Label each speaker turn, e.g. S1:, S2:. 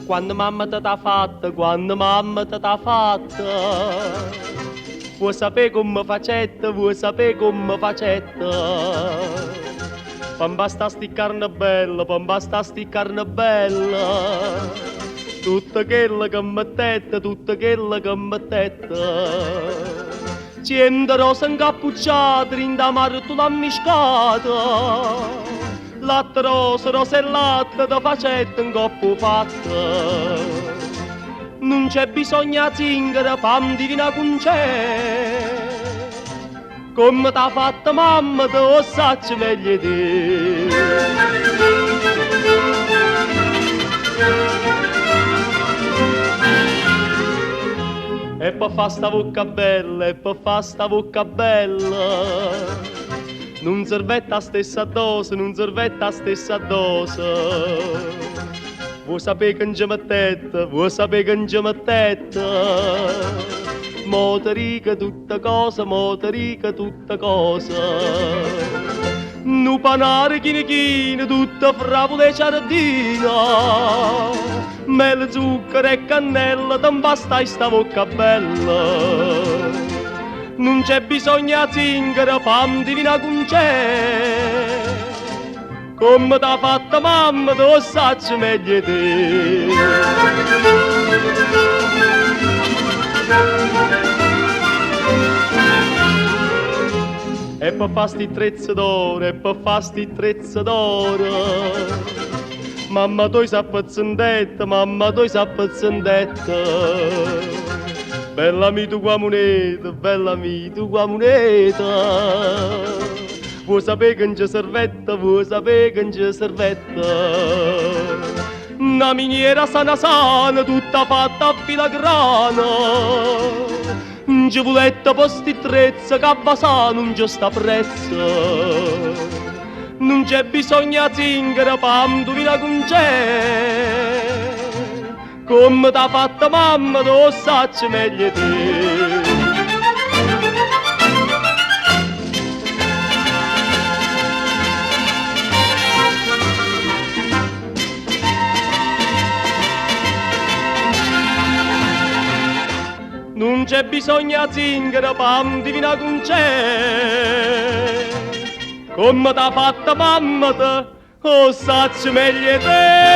S1: Quando mamma t'ha fatta, quando mamma t'ha fatta, vuoi sapere come facetta, vuoi sapere come facetta. Pambasta sti carne bella, pambasta sti carne bella, tutta quella che mettetta, tutta quella che mettetta. Cento rose incappucciate, rindamare tu l'ha miscata. Latte rosa, rosa e latte, da facetta in coppo fatta. Non c'è bisogno di zingara, pam divina con c'è. Come t'ha fatta mamma, te lo sacci meglio di te. E poi fa sta bocca bella, e poi fa sta bocca bella. Non servetta la stessa dose, non servetta la stessa dose. Vuoi sapere che non ci mettete, vuoi sapere che non ci mettete. Motorica tutta cosa, motorica tutta cosa. Nu panare chine chine, tutta fravola e giardina. Mele, zucchero e cannella, te basta sta bocca bella. Non c'è bisogno di zingara, pam divina con c'è. Come t'ha fatta mamma, te lo sacci meglio te. E poi fa sti trezzi d'oro, e poi fa sti trezzi d'oro. Mamma tu sei pezzendetta, mamma tu sei pezzendetta. Bella mi tu qua moneta, bella mi tu qua moneta. Vuoi sapere che non c'è servetta, vuoi sapere che non c'è servetta. Una miniera sana sana, tutta fatta a filagrana. Un giovuletta posti trezza, che a non c'è sta prezza. Non c'è bisogno di zingara, pam tu vina con c'è. Come t'ha fatta mamma, te lo sacci meglio te. Non c'è bisogno di zingara, pam divina con c'è. Come t'ha fatta mamma te, lo sacci meglio te.